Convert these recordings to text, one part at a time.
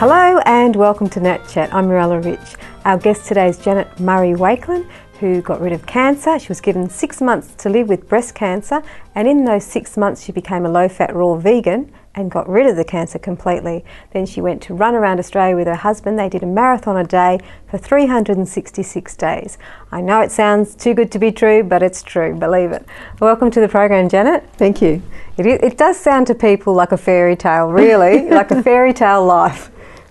Hello and welcome to Nat Chat. I'm Mirella Rich. Our guest today is Janette Murray-Wakelin, who got rid of cancer. She was given 6 months to live with breast cancer, and in those 6 months she became a low-fat raw vegan and got rid of the cancer completely. Then she went to run around Australia with her husband. They did a marathon a day for 366 days. I know it sounds too good to be true, but it's true, believe it. Welcome to the program, Janette. Thank you. It does sound to people like a fairy tale, really, like a fairy tale life.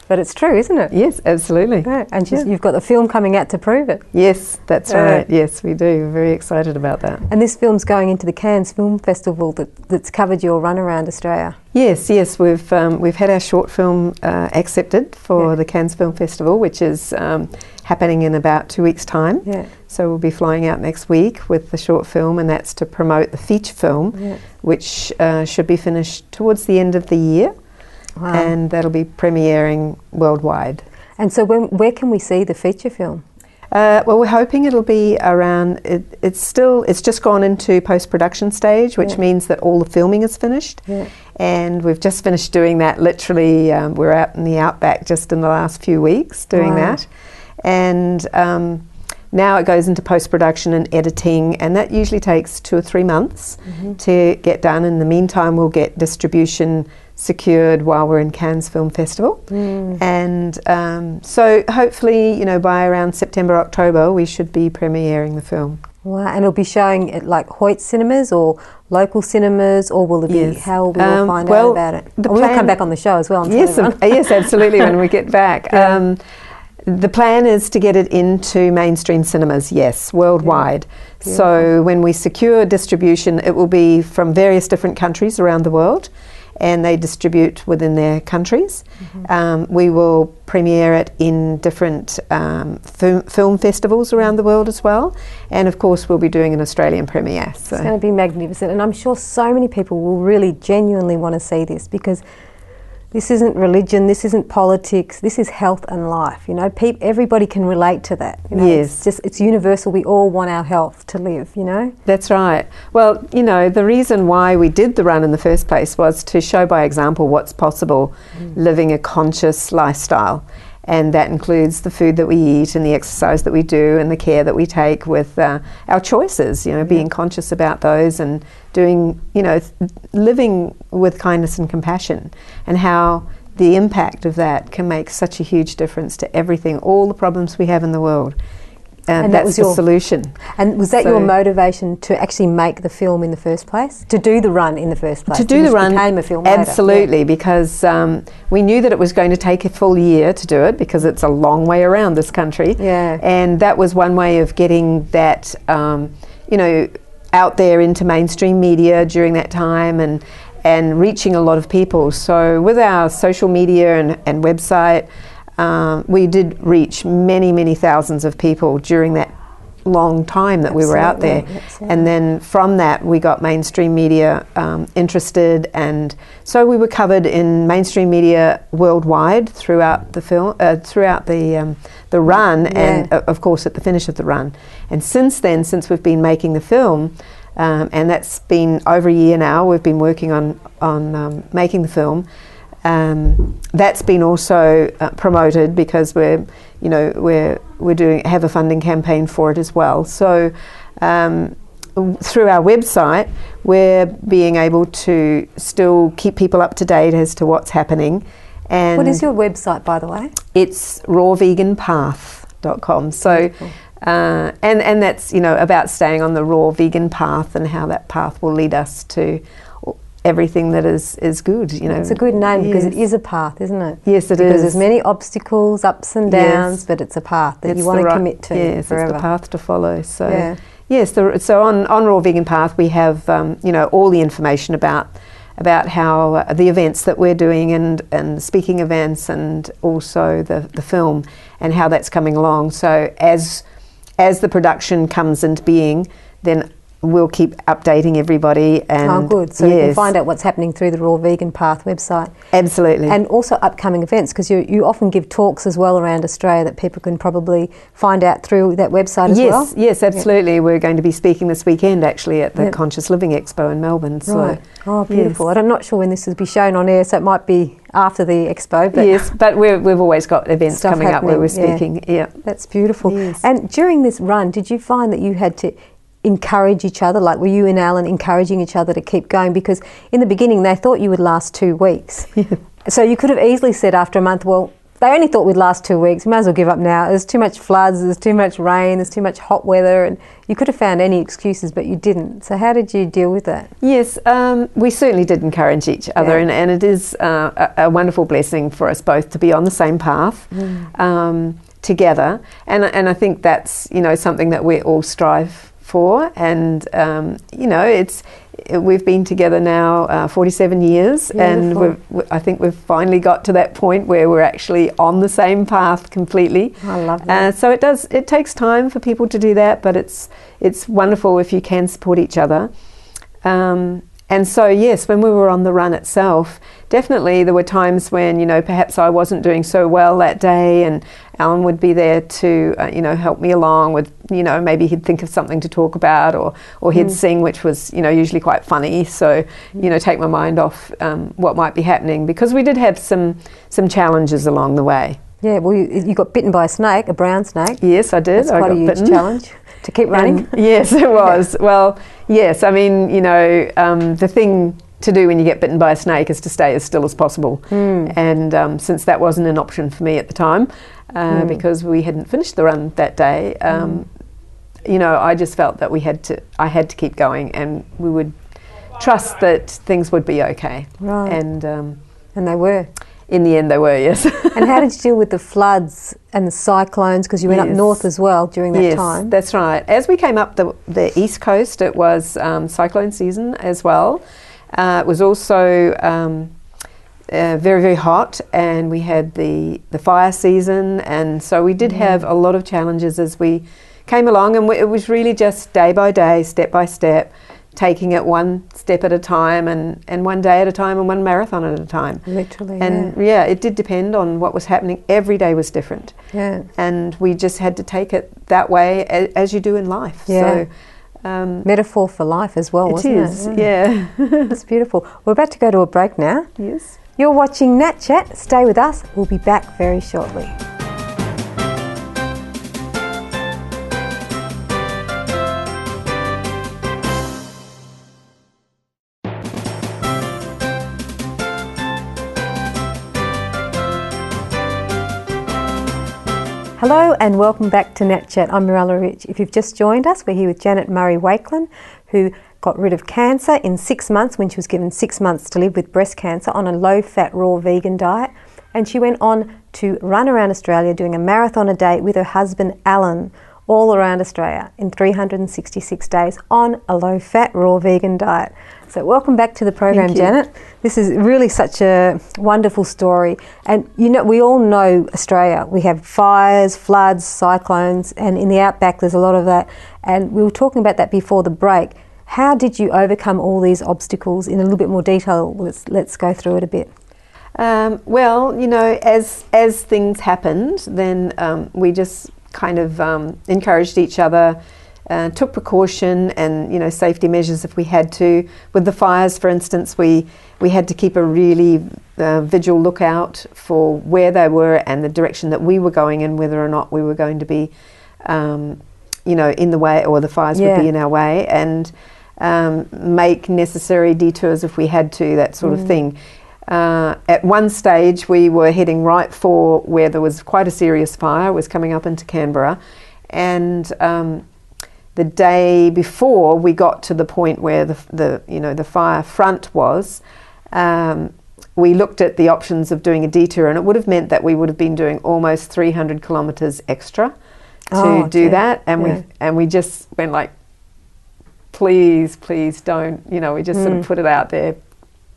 But it's true, isn't it? Yes, absolutely. Yeah. And you've got the film coming out to prove it. Yes, that's right. Yes, we do. We're very excited about that. And this film's going into the Cannes Film Festival that's covered your run around Australia. Yes. We've had our short film accepted for the Cannes Film Festival, which is happening in about 2 weeks' time. Yeah. So we'll be flying out next week with the short film, and that's to promote the feature film, which should be finished towards the end of the year. Wow. And that'll be premiering worldwide. And so where can we see the feature film? Well, we're hoping it'll be around, it's just gone into post-production stage, which means that all the filming is finished. Yeah. And we've just finished doing that, literally, we're out in the outback just in the last few weeks doing that. And now it goes into post-production and editing, and that usually takes 2 or 3 months to get done. In the meantime, we'll get distribution secured while we're in Cannes Film Festival. And so hopefully, by around September, October, we should be premiering the film. Wow, and it'll be showing at like Hoyt cinemas or local cinemas, or will it be, how will we all find out about it? We'll come back on the show as well. Yes, absolutely, when we get back. The plan is to get it into mainstream cinemas, yes, worldwide. Yeah. So when we secure distribution, it will be from various different countries around the world, and they distribute within their countries. We will premiere it in different film festivals around the world as well, and of course we'll be doing an Australian premiere. So. It's going to be magnificent, and I'm sure so many people will really genuinely want to see this, because this isn't religion, this isn't politics, this is health and life. Everybody can relate to that. Yes. It's universal. We all want our health to live, That's right. Well, the reason why we did the run in the first place was to show by example what's possible living a conscious lifestyle. And that includes the food that we eat and the exercise that we do and the care that we take with our choices, being conscious about those and doing, living with kindness and compassion, and how the impact of that can make such a huge difference to everything, all the problems we have in the world. And that's the solution. And was that your motivation to actually make the film in the first place? To do the run in the first place? To do the run, became a film absolutely, later. Because we knew that it was going to take a full year to do it, because it's a long way around this country. Yeah. And that was one way of getting that, out there into mainstream media during that time, and reaching a lot of people. So with our social media and website, we did reach many, many thousands of people during that long time that we were out there. And then from that we got mainstream media interested, and so we were covered in mainstream media worldwide throughout the film, throughout the run, and of course at the finish of the run. And since then, since we've been making the film, and that's been over a year now, we've been working on making the film. That's been also promoted, because we're have a funding campaign for it as well. So through our website, we're being able to still keep people up to date as to what's happening. And what is your website, by the way? It's rawveganpath.com. So and that's about staying on the raw vegan path, and how that path will lead us to everything that is good. It's a good name, because it is a path, isn't it? Yes, it is. Because there's many obstacles, ups and downs, but it's a path that you want to commit to forever. It's the path to follow. So so on Raw Vegan Path we have all the information about how the events that we're doing, and speaking events, and also the film, and how that's coming along. So as the production comes into being, then we'll keep updating everybody. And oh, good. So you can find out what's happening through the Raw Vegan Path website. Absolutely. And also upcoming events, because you often give talks as well around Australia that people can probably find out through that website as well. Yes, absolutely. We're going to be speaking this weekend actually at the Conscious Living Expo in Melbourne. Right. Oh, beautiful. I'm not sure when this will be shown on air, so it might be after the expo. But yes, but we've always got events coming up where we're speaking. Yeah. That's beautiful. Yes. And during this run, did you find that you had to encourage each other? Like, were you and Alan encouraging each other to keep going? Because in the beginning they thought you would last 2 weeks. So you could have easily said after a month, well, they only thought we'd last 2 weeks, we might as well give up now. There's too much floods, there's too much rain, there's too much hot weather, and you could have found any excuses, but you didn't. So how did you deal with that? Yes, we certainly did encourage each other, and it is a wonderful blessing for us both to be on the same path together, and I think that's, you know, something that we all strive for, and you know, we've been together now 47 years. Beautiful. And I think we've finally got to that point where we're actually on the same path completely. I love that. So it takes time for people to do that, but it's wonderful if you can support each other. And so, yes, when we were on the run itself, definitely there were times when, you know, perhaps I wasn't doing so well that day, and Alan would be there to, you know, help me along with, you know, maybe he'd think of something to talk about, or he'd sing, which was, you know, usually quite funny. So, you know, take my mind off what might be happening, because we did have some challenges along the way. Yeah, well, you got bitten by a snake, a brown snake. Yes, I did. That's quite a huge challenge to keep running. Yes, it was. Well, yes, I mean, you know, the thing to do when you get bitten by a snake is to stay as still as possible. And since that wasn't an option for me at the time, because we hadn't finished the run that day, you know, I just felt that I had to keep going, and we would trust that things would be okay. Right. And they were. In the end, they were, yes. And how did you deal with the floods and the cyclones? Because you went up north as well during that time. Yes, that's right. As we came up the east coast, it was cyclone season as well. It was also very, very hot, and we had the fire season, and so we did have a lot of challenges as we came along, and it was really just day by day, step by step, taking it one step at a time, and one day at a time, and one marathon at a time. Literally. And it did depend on what was happening. Every day was different. Yeah. And we just had to take it that way, as you do in life. Yeah. So metaphor for life as well, wasn't it? It is, yeah. That's beautiful. We're about to go to a break now. Yes. You're watching Nat Chat. Stay with us. We'll be back very shortly. Hello and welcome back to Nat Chat. I'm Mirella Rich. If you've just joined us, we're here with Janette Murray-Wakelin, who got rid of cancer in 6 months when she was given 6 months to live with breast cancer on a low-fat, raw vegan diet. And she went on to run around Australia doing a marathon a day with her husband Alan, all around Australia in 366 days on a low-fat, raw vegan diet. So welcome back to the program, Janet. This is really such a wonderful story. And you know, we all know Australia. We have fires, floods, cyclones, and in the outback there's a lot of that. And we were talking about that before the break. How did you overcome all these obstacles in a little bit more detail? Let's go through it a bit. Well, you know, as things happened, then we just kind of encouraged each other, took precaution and, you know, safety measures if we had to. With the fires, for instance, we had to keep a really vigil lookout for where they were and the direction that we were going and whether or not we were going to be, you know, in the way, or the fires would be in our way, and make necessary detours if we had to, that sort of thing. At one stage we were heading right for where there was quite a serious fire. It was coming up into Canberra, and the day before we got to the point where the fire front was, we looked at the options of doing a detour, and it would have meant that we would have been doing almost 300 kilometres extra to do that, and we just went like, please don't, you know, we just sort of put it out there.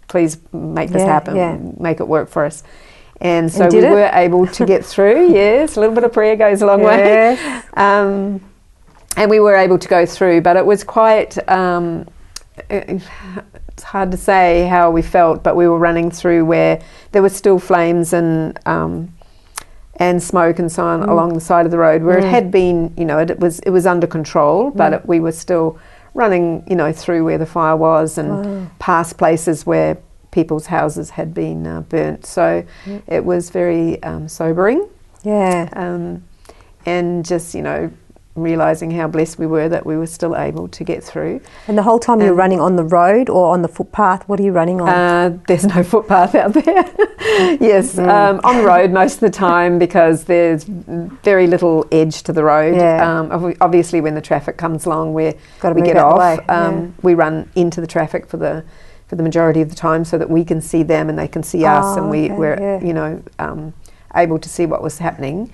Please make this happen, make it work for us. And so we were able to get through, yes, a little bit of prayer goes a long way. and we were able to go through, but it was quite, it's hard to say how we felt, but we were running through where there were still flames and smoke and so on along the side of the road, where it had been, you know, it was under control, but we were still running, you know, through where the fire was and past places where people's houses had been burnt. So it was very sobering. Yeah. And just, you know, realising how blessed we were that we were still able to get through. And the whole time you were running on the road or on the footpath? What are you running on? There's no footpath out there. Yes, on the road most of the time, because there's very little edge to the road. Obviously when the traffic comes along, we get off. We run into the traffic for the majority of the time, so that we can see them and they can see us, and we're you know, able to see what was happening.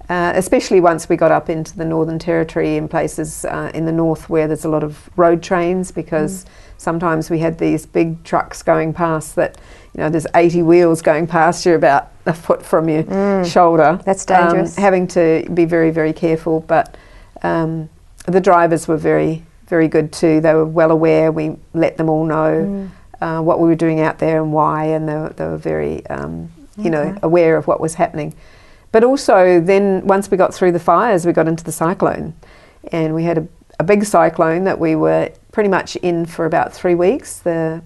Especially once we got up into the Northern Territory, in places in the north where there's a lot of road trains, because sometimes we had these big trucks going past that, you know, there's 80 wheels going past you about a foot from your shoulder. That's dangerous. Having to be very, very careful, but the drivers were very, very good too. They were well aware. We let them all know what we were doing out there and why, and they were very, you know, aware of what was happening. But also then once we got through the fires, we got into the cyclone, and we had a big cyclone that we were pretty much in for about 3 weeks. The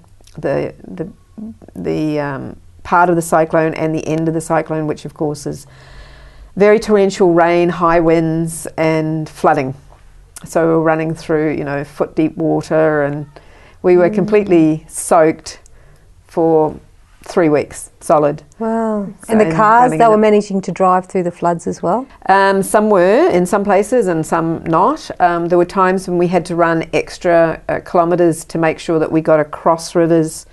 part of the cyclone and the end of the cyclone, which of course is very torrential rain, high winds and flooding. So we were running through, you know, foot deep water, and we were completely soaked for 3 weeks solid. Wow. So, and the cars, they were managing to drive through the floods as well? Some were in some places and some not. There were times when we had to run extra kilometres to make sure that we got across rivers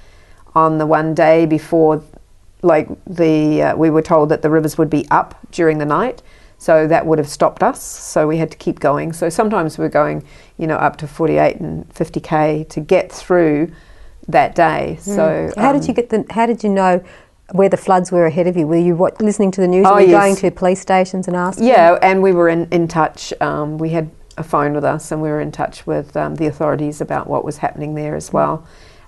on the one day before, like we were told that the rivers would be up during the night. So that would have stopped us. So we had to keep going. So sometimes we were going, you know, up to 48 and 50k to get through that day. So how did you know where the floods were ahead of you? Were you listening to the news? Were you going to police stations and asking? Yeah, and we were in touch. We had a phone with us, and we were in touch with the authorities about what was happening there as well.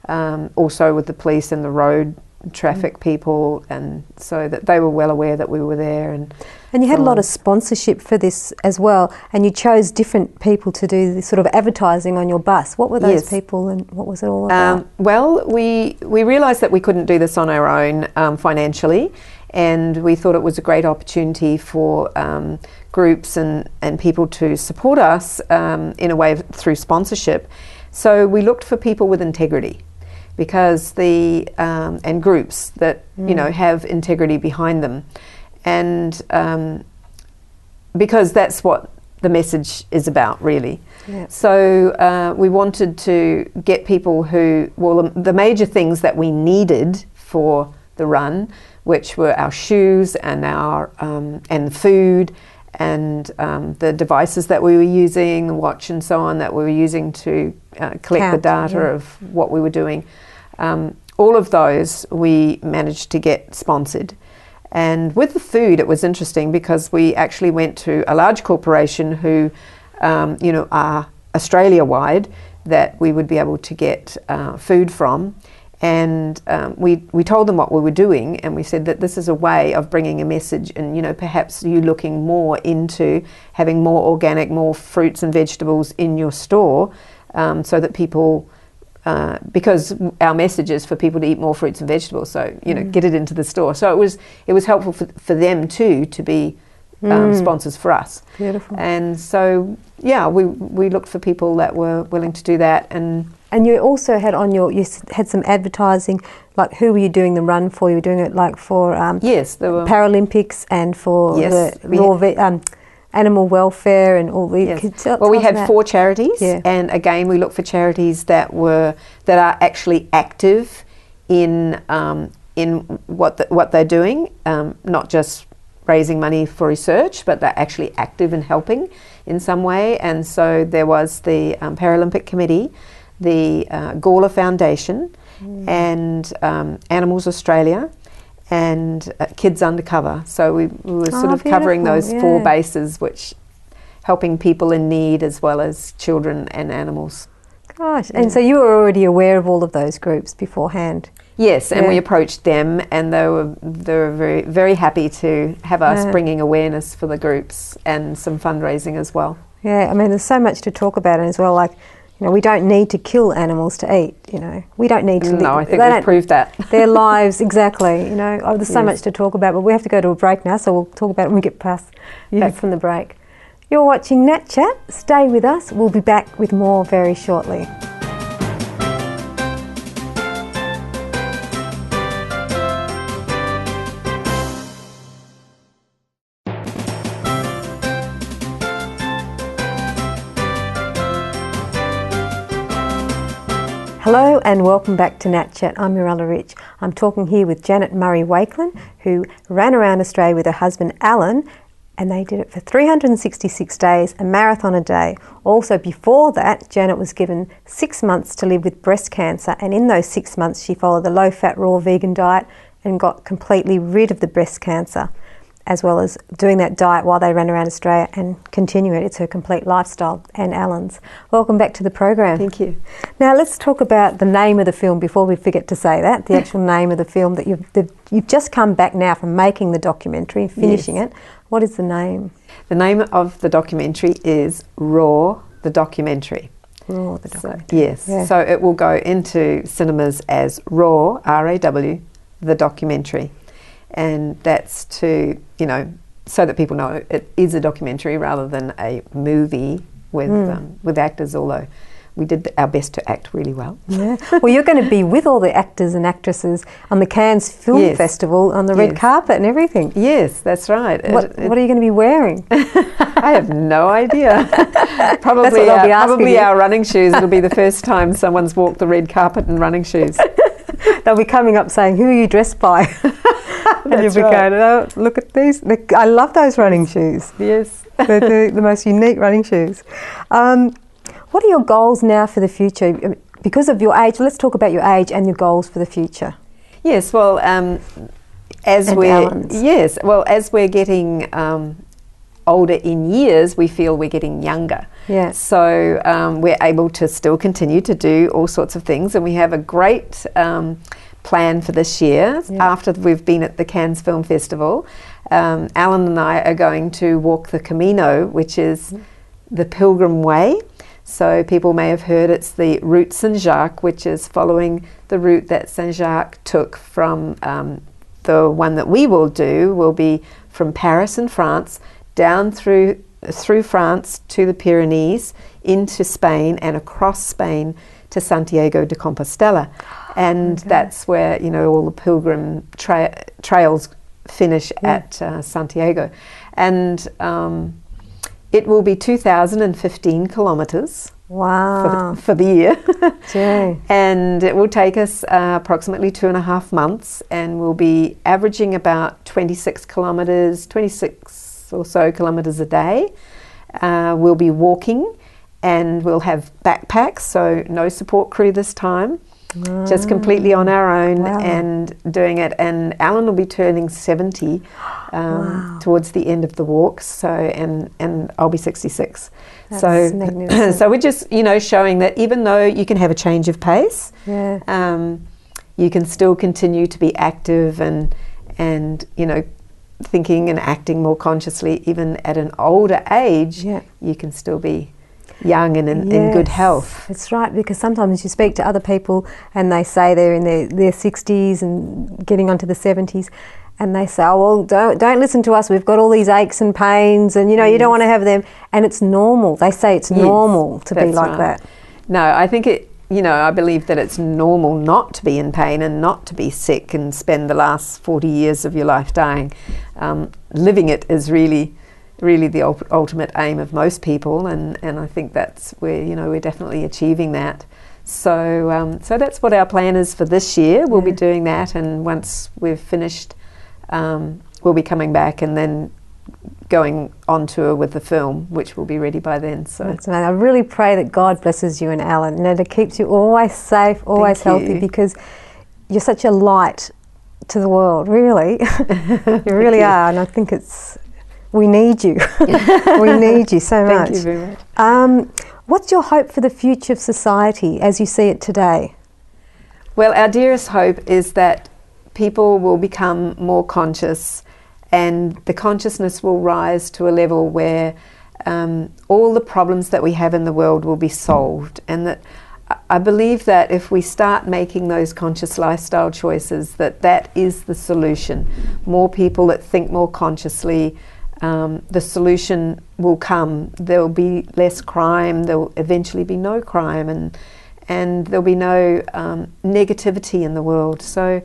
Also with the police and the road traffic people, and so that they were well aware that we were there. And you had a lot of sponsorship for this as well, and you chose different people to do this sort of advertising on your bus. What were those people, and what was it all about? Well, we realised that we couldn't do this on our own financially, and we thought it was a great opportunity for groups and people to support us in a way through sponsorship. So we looked for people with integrity, because and groups that you know have integrity behind them, and because that's what the message is about, really. Yeah. So we wanted to get people who, well, the major things that we needed for the run, which were our shoes and our and food and the devices that we were using, the watch and so on that we were using to collect the data of what we were doing. All of those we managed to get sponsored. And with the food, it was interesting, because we actually went to a large corporation who, you know, are Australia-wide, that we would be able to get food from. And we told them what we were doing, and we said that this is a way of bringing a message, and, you know, perhaps you looking more into having more organic, more fruits and vegetables in your store, so that people... because our message is for people to eat more fruits and vegetables, so, you know, get it into the store. So it was helpful for them too to be sponsors for us. Beautiful. And so, yeah, we looked for people that were willing to do that. And you also had you had some advertising, like who were you doing the run for? You were doing it like for yes, there were Paralympics and for the animal welfare and all the... Yes. Well, we had 4 charities, and again we look for charities that are actually active in what they're doing, not just raising money for research, but they're actually active in helping in some way. And so there was the Paralympic Committee, the Gawler Foundation, and Animals Australia, and Kids Undercover. So we were sort of covering those 4 bases, which helping people in need as well as children and animals. Gosh, and so you were already aware of all of those groups beforehand? Yes, and we approached them, and they were very, very happy to have us bringing awareness for the groups and some fundraising as well. Yeah, I mean, there's so much to talk about as well. Like, you know, we don't need to kill animals to eat. You know, we don't need to. No, I think we've proved that. Their lives, exactly. You know, there's so much to talk about, but we have to go to a break now, so we'll talk about it when we get back from the break. You're watching Nat Chat. Stay with us. We'll be back with more very shortly. Hello and welcome back to Nat Chat. I'm Mirella Rich. I'm talking here with Janette Murray-Wakelin, who ran around Australia with her husband Alan, and they did it for 366 days, a marathon a day. Also before that, Janette was given 6 months to live with breast cancer, and in those 6 months she followed the low-fat raw vegan diet and got completely rid of the breast cancer, as well as doing that diet while they ran around Australia and continue it. It's her complete lifestyle and Alan's. Welcome back to the program. Thank you. Now let's talk about the name of the film before we forget to say that, the actual name of the film that you've just come back now from making the documentary and finishing it. What is the name? The name of the documentary is Raw, the Documentary. Raw, the Documentary. So, yes. Yeah. So it will go into cinemas as Raw, R-A-W, the Documentary. And that's to, you know, so that people know it is a documentary rather than a movie with actors, although we did our best to act really well. Yeah. Well, you're going to be with all the actors and actresses on the Cannes Film Festival on the red carpet and everything. Yes, that's right. What are you going to be wearing? I have no idea. Probably our running shoes. It'll be the first time someone's walked the red carpet in running shoes. They'll be coming up saying, "Who are you dressed by?" And you'll be going, "Oh, look at these. I love those running shoes." Yes. They're the most unique running shoes. What are your goals now for the future? Because of your age, let's talk about your age and your goals for the future. Yes, well, as we're getting older in years, we feel we're getting younger. Yeah. So we're able to still continue to do all sorts of things, and we have a great plan for this year. After we've been at the Cannes Film Festival, Alan and I are going to walk the Camino, which is the Pilgrim Way. So people may have heard it's the Route Saint-Jacques, which is following the route that Saint-Jacques took from the one that we will do will be from Paris in France down through France to the Pyrenees into Spain and across Spain to Santiago de Compostela. And that's where, you know, all the pilgrim trails finish at Santiago. And it will be 2,015 kilometres. Wow. For the year. Gee. And it will take us approximately 2.5 months, and we'll be averaging about 26 or so kilometres a day. We'll be walking, and we'll have backpacks, so no support crew this time. Just completely on our own and doing it. And Alan will be turning 70 towards the end of the walk. So and I'll be 66. That's so magnificent. So we're just, you know, showing that even though you can have a change of pace, you can still continue to be active and you know, thinking and acting more consciously even at an older age. You can still be young and in good health. That's right, because sometimes you speak to other people and they say they're in their 60s and getting onto the 70s, and they say, "Oh, well, don't listen to us. We've got all these aches and pains, and you know you don't want to have them." And it's normal. They say it's normal to be like that. No, I think I believe that it's normal not to be in pain and not to be sick and spend the last 40 years of your life dying. Living it is really the ultimate aim of most people, and I think that's where, you know, we're definitely achieving that. So so that's what our plan is for this year. We'll be doing that, and once we've finished, we'll be coming back and then going on tour with the film, which will be ready by then. So that's amazing. I really pray that God blesses you and Alan, and that it keeps you always safe, always healthy, because you're such a light to the world, really. You really are, and I think it's we need you. We need you so much. Thank you very much. What's your hope for the future of society as you see it today? Well, our dearest hope is that people will become more conscious, and the consciousness will rise to a level where all the problems that we have in the world will be solved. And that I believe that if we start making those conscious lifestyle choices, that is the solution. More people that think more consciously, the solution will come. There will be less crime, there will eventually be no crime, and there'll be no negativity in the world. So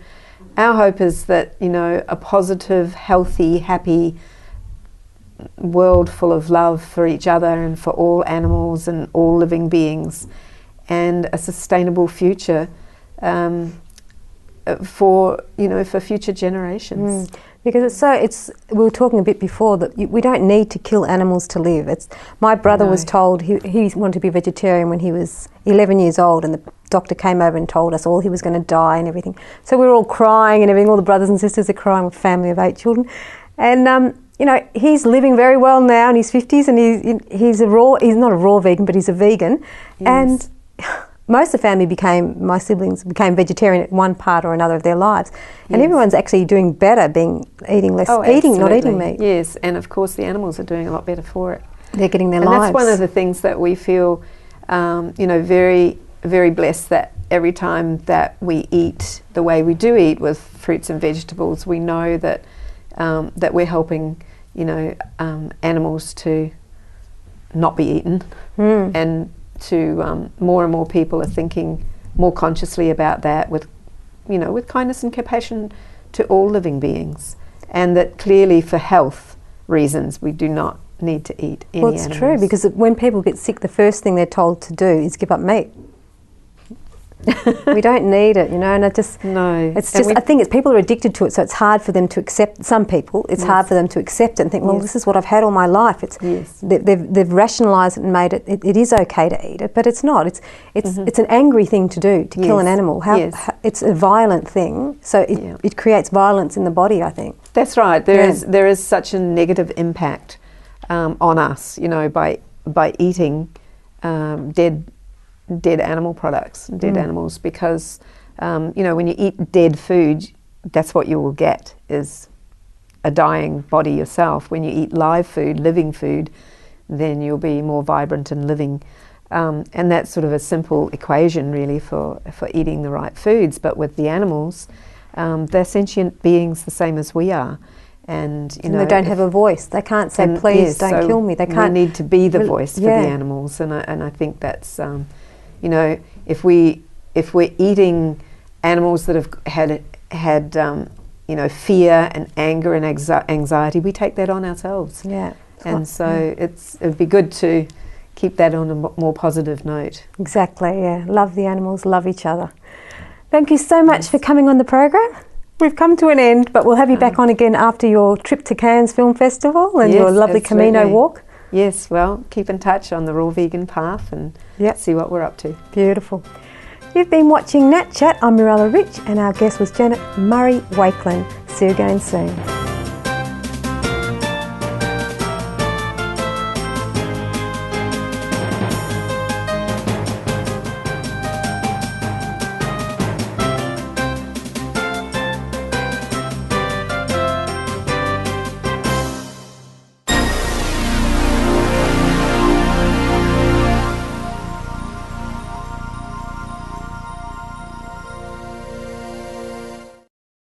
our hope is that, you know, a positive, healthy, happy world full of love for each other and for all animals and all living beings, and a sustainable future for future generations. Because we were talking a bit before that we don't need to kill animals to live. My brother was told he wanted to be vegetarian when he was 11 years old, and the doctor came over and told us all he was going to die and everything. So we were all crying and everything. All the brothers and sisters are crying, with a family of 8 children, and he's living very well now in his 50s, and he's not a raw vegan, but he's a vegan. Yes. And most of the family my siblings became vegetarian at one part or another of their lives. And everyone's actually doing better, eating less, not eating meat. Yes, and of course the animals are doing a lot better for it. They're getting their lives. And that's one of the things that we feel, very, very blessed, that every time that we eat the way we do eat with fruits and vegetables, we know that that we're helping, animals to not be eaten, and to more and more people are thinking more consciously about that, with kindness and compassion to all living beings, and that clearly for health reasons we do not need to eat any animals. Well, it's true, because when people get sick, the first thing they're told to do is give up meat. We don't need it, and it's just I think people are addicted to it, so it's hard for them to accept. Some people, it's hard for them to accept it and think, well, this is what I've had all my life. They've rationalised it and made it is okay to eat it, but it's not. It's an angry thing to do, to kill an animal. It's a violent thing, so it creates violence in the body, I think. That's right. There is such a negative impact on us, by eating dead animal products, dead animals, because when you eat dead food, that's what you will get, is a dying body yourself. When you eat live food, living food, then you'll be more vibrant and living, and that's sort of a simple equation really for eating the right foods. But with the animals, they're sentient beings the same as we are, and they don't have a voice. They can't say, please don't kill me. They can't. We need to be the voice for the animals, and I think that's if we're eating animals that have had fear and anger and anxiety, we take that on ourselves. Yeah. And so it'd be good to keep that on a more positive note. Exactly. Yeah. Love the animals. Love each other. Thank you so much for coming on the program. We've come to an end, but we'll have you back on again after your trip to Cairns Film Festival and your lovely Camino walk. Yes, well, keep in touch on the Raw Vegan path and see what we're up to. Beautiful. You've been watching Nat Chat. I'm Mirella Rich, and our guest was Janette Murray-Wakelin. See you again soon.